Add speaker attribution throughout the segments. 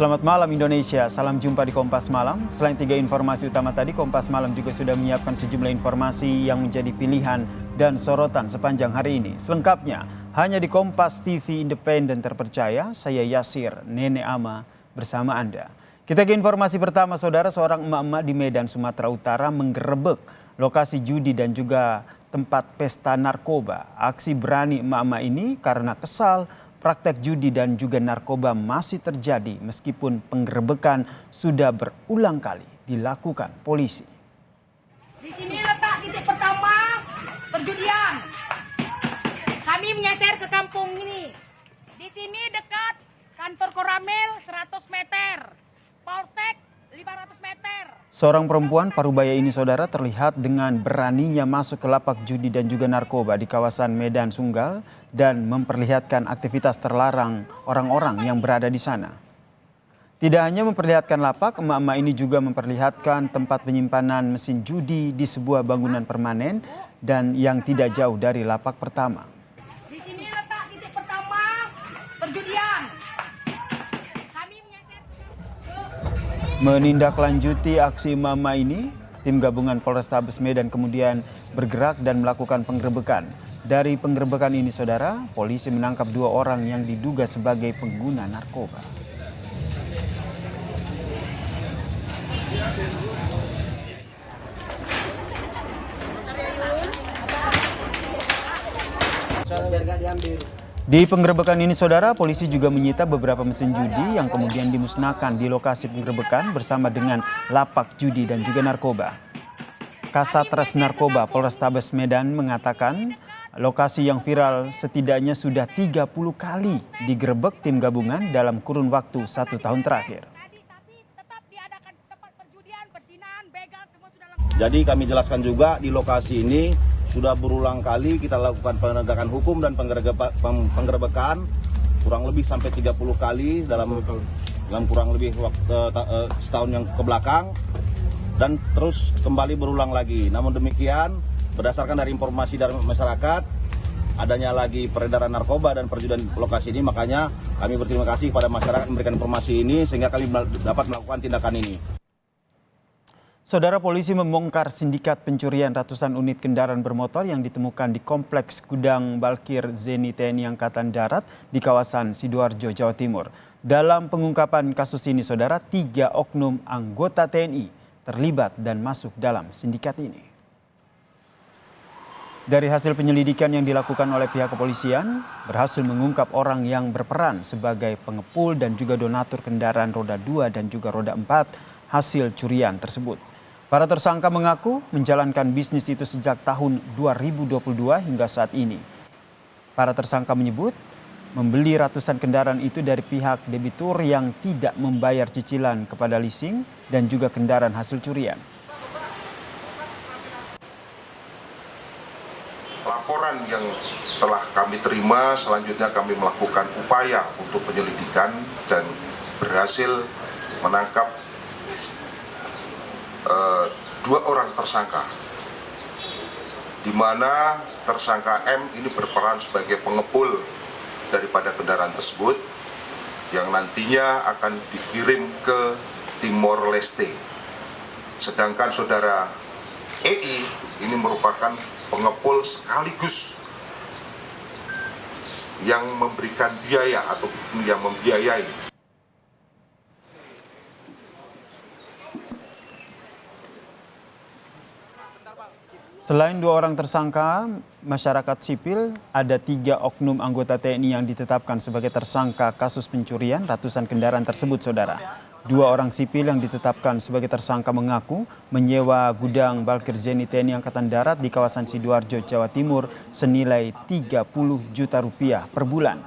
Speaker 1: Selamat malam Indonesia, salam jumpa di Kompas Malam. Selain 3 informasi utama tadi, Kompas Malam juga sudah menyiapkan sejumlah informasi yang menjadi pilihan dan sorotan sepanjang hari ini. Selengkapnya, hanya di Kompas TV Independen Terpercaya, saya Yasir, Nenek Ama bersama Anda. Kita ke informasi pertama, saudara. Seorang emak-emak di Medan, Sumatera Utara menggerebek lokasi judi dan juga tempat pesta narkoba. Aksi berani emak-emak ini karena kesal praktek judi dan juga narkoba masih terjadi meskipun penggerebekan sudah berulang kali dilakukan polisi.
Speaker 2: Di sini letak titik pertama perjudian. Kami mengeser ke kampung ini. Di sini dekat kantor Koramil 100 meter, Polsek 500 meter.
Speaker 1: Seorang perempuan parubaya ini, saudara, terlihat dengan beraninya masuk ke lapak judi dan juga narkoba di kawasan Medan Sunggal dan memperlihatkan aktivitas terlarang orang-orang yang berada di sana. Tidak hanya memperlihatkan lapak, emak-emak ini juga memperlihatkan tempat penyimpanan mesin judi di sebuah bangunan permanen dan yang tidak jauh dari lapak pertama.
Speaker 2: Di sini letak titik pertama perjudian.
Speaker 1: Menindaklanjuti aksi emak-emak ini, tim gabungan Polrestabes Medan kemudian bergerak dan melakukan penggerebekan. Dari penggerebekan ini, saudara, polisi menangkap 2 orang yang diduga sebagai pengguna narkoba. Di penggerebekan ini, saudara, polisi juga menyita beberapa mesin judi yang kemudian dimusnahkan di lokasi penggerebekan bersama dengan lapak judi dan juga narkoba. Kasatres Narkoba Polrestabes Medan mengatakan lokasi yang viral setidaknya sudah 30 kali digerebek tim gabungan dalam kurun waktu 1 tahun terakhir.
Speaker 3: Jadi kami jelaskan juga di lokasi ini sudah berulang kali kita lakukan penegakan hukum dan penggerebekan kurang lebih sampai 30 kali dalam kurang lebih waktu setahun yang ke belakang dan terus kembali berulang lagi. Namun demikian, berdasarkan dari informasi dari masyarakat adanya lagi peredaran narkoba dan perjudian lokasi ini, makanya kami berterima kasih kepada masyarakat memberikan informasi ini sehingga kami dapat melakukan tindakan ini.
Speaker 1: Saudara, polisi membongkar sindikat pencurian ratusan unit kendaraan bermotor yang ditemukan di Kompleks Gudang Balkir Zeni TNI Angkatan Darat di kawasan Sidoarjo, Jawa Timur. Dalam pengungkapan kasus ini, saudara, 3 oknum anggota TNI terlibat dan masuk dalam sindikat ini. Dari hasil penyelidikan yang dilakukan oleh pihak kepolisian, berhasil mengungkap orang yang berperan sebagai pengepul dan juga donatur kendaraan roda 2 dan juga roda 4 hasil curian tersebut. Para tersangka mengaku menjalankan bisnis itu sejak tahun 2022 hingga saat ini. Para tersangka menyebut membeli ratusan kendaraan itu dari pihak debitur yang tidak membayar cicilan kepada leasing dan juga kendaraan hasil curian.
Speaker 4: Laporan yang telah kami terima, selanjutnya kami melakukan upaya untuk penyelidikan dan berhasil menangkap 2 orang tersangka, di mana tersangka M ini berperan sebagai pengepul daripada kendaraan tersebut yang nantinya akan dikirim ke Timor Leste. Sedangkan saudara EI ini merupakan pengepul sekaligus yang memberikan biaya atau yang membiayai.
Speaker 1: Selain 2 orang tersangka masyarakat sipil, ada 3 oknum anggota TNI yang ditetapkan sebagai tersangka kasus pencurian ratusan kendaraan tersebut, saudara. 2 orang sipil yang ditetapkan sebagai tersangka mengaku menyewa gudang Balkir Zeni TNI Angkatan Darat di kawasan Sidoarjo, Jawa Timur senilai 30 juta rupiah per bulan.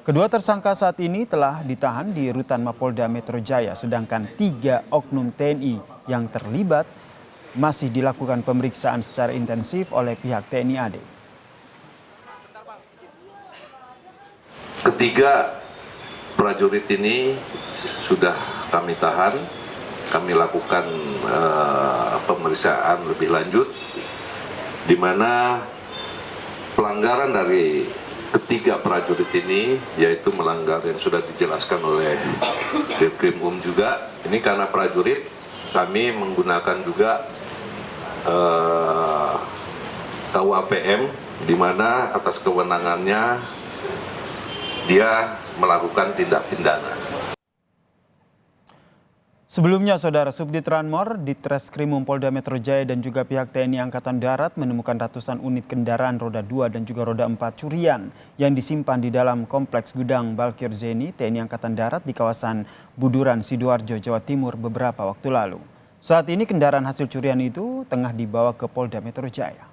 Speaker 1: Kedua tersangka saat ini telah ditahan di Rutan Mapolda Metro Jaya, sedangkan 3 oknum TNI yang terlibat masih dilakukan pemeriksaan secara intensif oleh pihak TNI AD.
Speaker 5: Ketiga prajurit ini sudah kami tahan, kami lakukan pemeriksaan lebih lanjut, di mana pelanggaran dari tiga prajurit ini, yaitu melanggar yang sudah dijelaskan oleh Dirkrim juga. Ini karena prajurit, kami menggunakan juga KUAPM, di mana atas kewenangannya dia melakukan tindak pidana.
Speaker 1: Sebelumnya, Saudara, Subdit Ranmor, Ditreskrimum Polda Metro Jaya dan juga pihak TNI Angkatan Darat menemukan ratusan unit kendaraan roda 2 dan juga roda 4 curian yang disimpan di dalam kompleks gudang Balkir Zeni TNI Angkatan Darat di kawasan Buduran, Sidoarjo, Jawa Timur beberapa waktu lalu. Saat ini kendaraan hasil curian itu tengah dibawa ke Polda Metro Jaya.